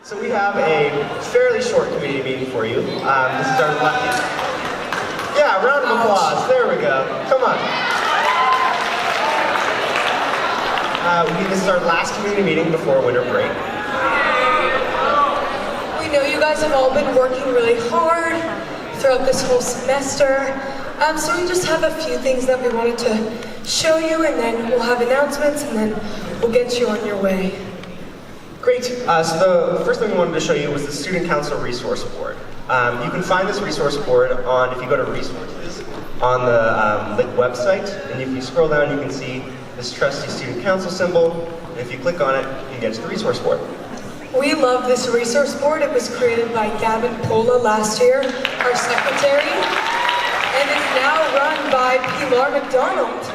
So we have a fairly short community meeting for you. This is our yeah, round of applause. There we go. Come on. This is our last community meeting before winter break. We know you guys have all been working really hard throughout this whole semester. So we just have a few things that we wanted to show you, and then we'll have announcements, and then we'll get you on your way. Great. So the first thing we wanted to show you was the Student Council Resource Board. You can find this resource board if you go to Resources on the Lick website, and if you scroll down, you can see this trusty Student Council symbol, and if you click on it, you get to the resource board. We love this resource board. It was created by Gavin Pola last year, our secretary, and is now run by Pilar McDonald.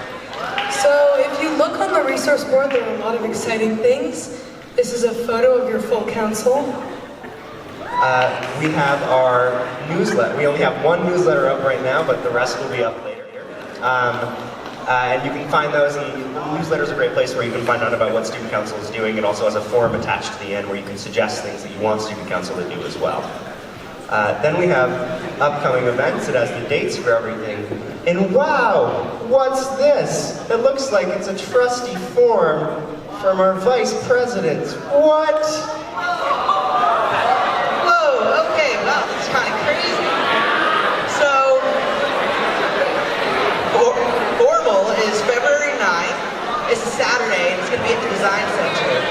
So if you look on the resource board, there are a lot of exciting things. This is a photo of your full council. We have our newsletter. We only have one newsletter up right now, but the rest will be up later. And you can find those, and the newsletter is a great place where you can find out about what Student Council is doing. It also has a form attached to the end where you can suggest things that you want Student Council to do as well. Then we have upcoming events. It has the dates for everything. And wow, what's this? It looks like it's a trusty form from our vice president. What? Whoa, okay, wow, that's kind of crazy. So, formal is February 9th. It's a Saturday, and it's going to be at the Design Center.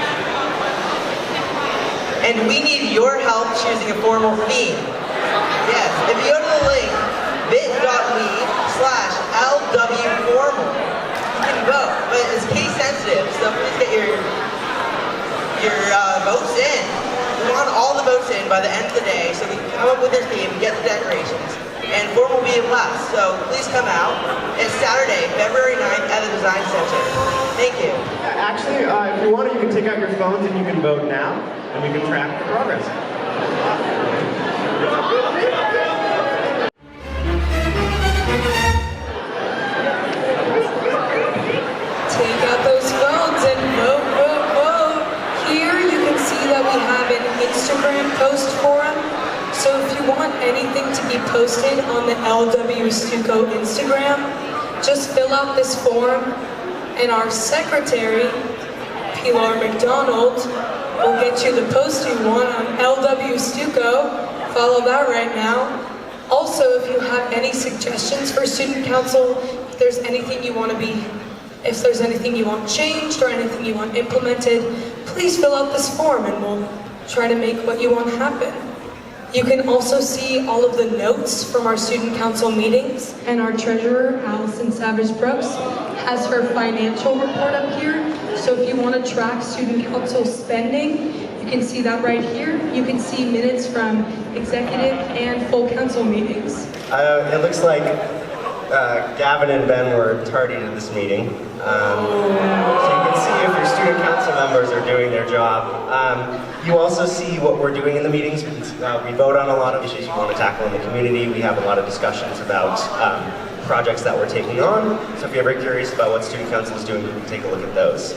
And we need your help choosing a formal theme. Yes, if you go to the link, bit.ly/LWformal, you can vote, but it's case sensitive, so please get your votes in. We want all the votes in by the end of the day, so we can come up with your theme, get the decorations, and formal will be last. So please come out. It's Saturday, February 9th at the Design Center. Thank you. Actually, if you want, you can take out your phones and you can vote now, and we can track the progress. Take out those phones and vote, vote, vote. Here you can see that we have an Instagram post forum. So if you want anything to be posted on the LW StuCo Instagram, just fill out this form, and our secretary, Pilar McDonald, will get you the post you want on LW StuCo. Follow that right now. Also, if you have any suggestions for Student Council, if there's anything you want changed or anything you want implemented, please fill out this form and we'll try to make what you want happen. You can also see all of the notes from our Student Council meetings, and our treasurer, Allison Savage-Brooks, has her financial report up here. So if you want to track Student Council spending, you can see that right here. You can see minutes from executive and full council meetings. It looks like Gavin and Ben were tardy to this meeting. So you can see if your student council members are doing their job. You also see what we're doing in the meetings. We vote on a lot of issues we want to tackle in the community. We have a lot of discussions about projects that we're taking on. So if you're ever curious about what student council is doing, you can take a look at those.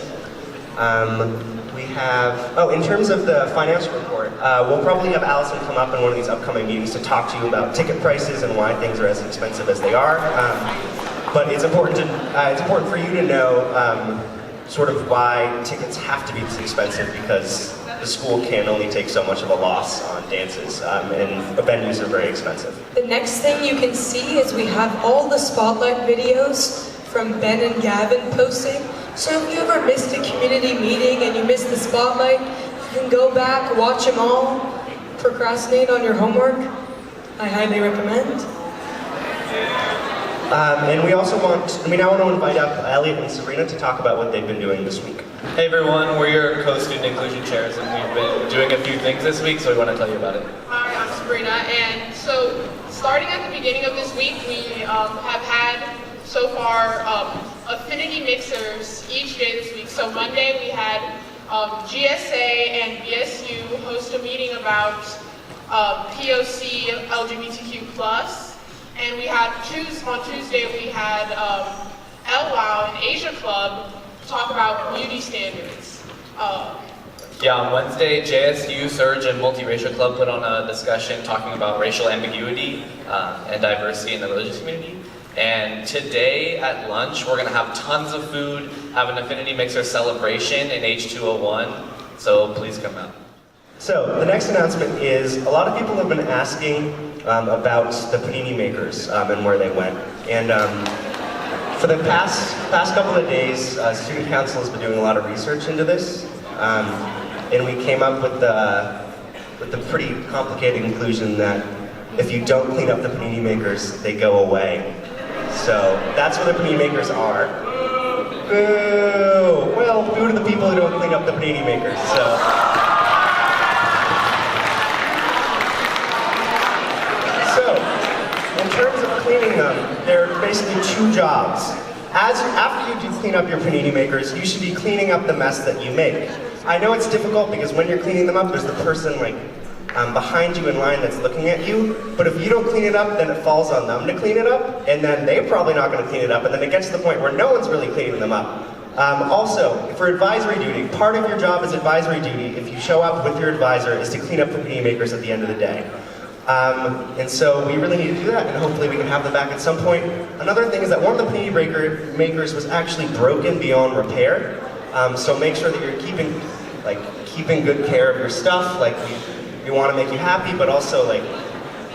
We have, in terms of the financial report, we'll probably have Allison come up in one of these upcoming meetings to talk to you about ticket prices and why things are as expensive as they are. But it's important for you to know sort of why tickets have to be this expensive, because the school can only take so much of a loss on dances, and the venues are very expensive. The next thing you can see is we have all the spotlight videos from Ben and Gavin posting. So if you ever missed a community meeting and you missed the spotlight, you can go back, watch them all, procrastinate on your homework. I highly recommend. And we also now want to invite up Elliot and Sabrina to talk about what they've been doing this week. Hey everyone, we're your co-student inclusion chairs, and we've been doing a few things this week, so we want to tell you about it. Hi, I'm Sabrina, and so starting at the beginning of this week, we have had so far affinity mixers each day this week. So Monday we had GSA and BSU host a meeting about POC LGBTQ+. And we had on Tuesday we had LWOW and Asia Club talk about beauty standards. Yeah, on Wednesday, JSU, Surge, and Multiracial Club put on a discussion talking about racial ambiguity and diversity in the religious community. And today at lunch, we're going to have tons of food, have an Affinity Mixer celebration in H201, so please come out. So, the next announcement is, a lot of people have been asking about the Panini Makers and where they went. And for the past couple of days, Student Council has been doing a lot of research into this. And we came up with the pretty complicated conclusion that if you don't clean up the Panini Makers, they go away. So that's what the Panini Makers are. Boo! Well, boo to the people who don't clean up the Panini Makers. So, in terms of cleaning them, there are basically two jobs. After you do clean up your Panini Makers, you should be cleaning up the mess that you make. I know it's difficult because when you're cleaning them up, there's the person behind you in line that's looking at you. But if you don't clean it up, then it falls on them to clean it up, and then they're probably not going to clean it up, and then it gets to the point where no one's really cleaning them up. Also, for advisory duty, part of your job is advisory duty. If you show up with your advisor, is to clean up the Panini Makers at the end of the day. And so we really need to do that, and hopefully we can have them back at some point. Another thing is that one of the Panini Makers was actually broken beyond repair. So make sure that you're keeping good care of your stuff. We want to make you happy, but also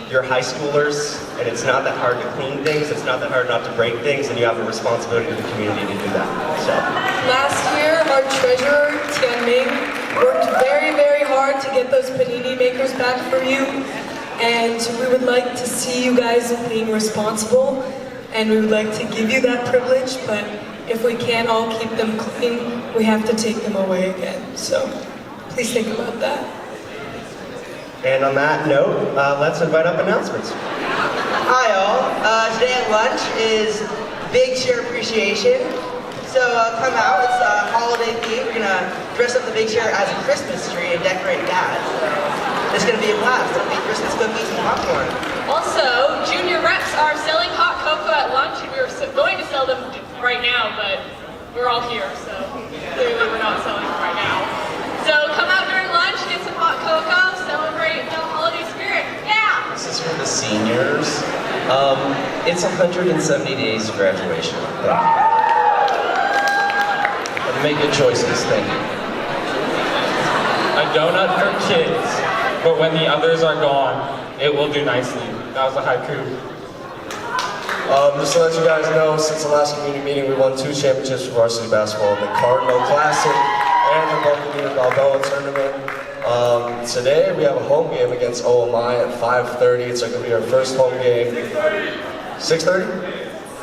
you're high schoolers, and it's not that hard to clean things. It's not that hard not to break things, and you have a responsibility to the community to do that. So Last year, our treasurer, Tian Ming, worked very, very hard to get those Panini Makers back for you. And we would like to see you guys being responsible, and we would like to give you that privilege, but if we can't all keep them clean, we have to take them away again. So please think about that. And on that note, let's invite up announcements. Hi all. Today at lunch is Big Share Appreciation. So come out, it's a holiday theme. We're gonna dress up the Big Share as a Christmas tree and decorate that. It's gonna be a blast. It'll be Christmas cookies and popcorn. Also, junior reps are selling hot cocoa at lunch. We were going to sell them right now, but we're all here, so clearly we're not selling them right now. So come out during lunch, get some hot cocoa, celebrate the holiday spirit. Yeah! This is for the seniors. It's 170 days to graduation. Make good choices, thank you. A donut for kids, but when the others are gone, it will do nicely. That was a haiku. Just to let you guys know, since the last community meeting, we won 2 championships for varsity basketball, the Cardinal Classic and the Buccaneer Balboa Tournament. Today, we have a home game against OMI at 5:30. It's going to be our first home game. 6:30?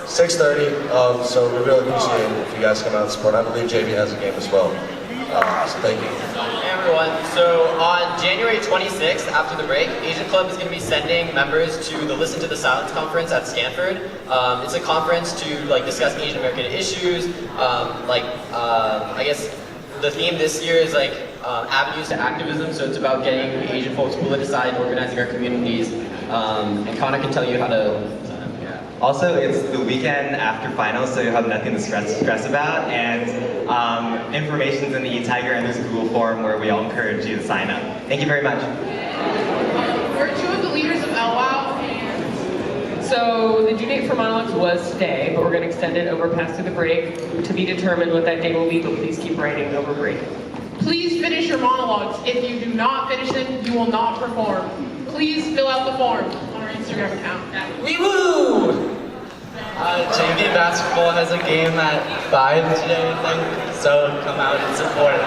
6:30. So we really appreciate it if you guys come out and support. I believe JV has a game as well. So thank you. Hey everyone, so on January 26th, after the break, Asian Club is going to be sending members to the Listen to the Silence conference at Stanford. It's a conference to discuss Asian American issues. I guess the theme this year is avenues to activism, so it's about getting Asian folks politicized, organizing our communities, and Connor can tell you how to. Also, it's the weekend after finals, so you'll have nothing to stress about, and information's in the Tiger and there's a Google form where we all encourage you to sign up. Thank you very much. We're 2 of the leaders of LWOW. So the due date for monologues was today, but we're going to extend it over past through the break to be determined what that date will be, but please keep writing over break. Please finish your monologues. If you do not finish them, you will not perform. Please fill out the form on our Instagram account. Wee woo! JV basketball has a game at 5 today, I think, so come out and support it.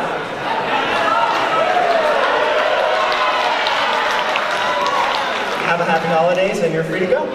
Have a happy holidays, and you're free to go.